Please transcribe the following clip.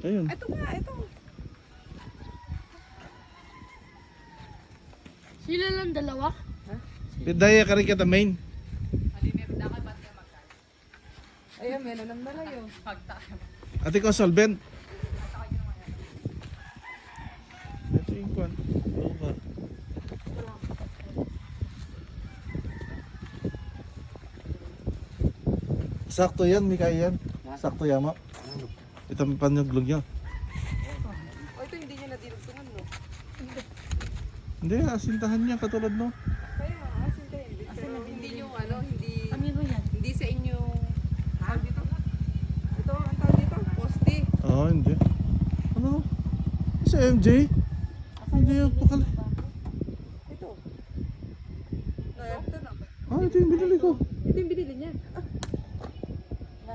Ayun. Ito nga, ito. Sila lang dalawa? Daya ka rin kita main. Ayan, meron ng malayo. Ate ko solvent. Ito yung kwan. Over. Sakto yan, Mika yan. Sakto yama. Ito may panyuglog yan. O, ito hindi niya nadilugtungan, no? Hindi, asintahan niya katulad no. Kaya nga, asin kayo. Pero hindi yung ano, hindi... Amigo yan. Hindi sa inyong... Tawag dito? Ito, ang tawag dito? Poste. Oo, hindi. Ano? Si MJ? Hindi yung pakal. Ito. Ito na. Ah, ito yung binili ko. Ito yung binili niya.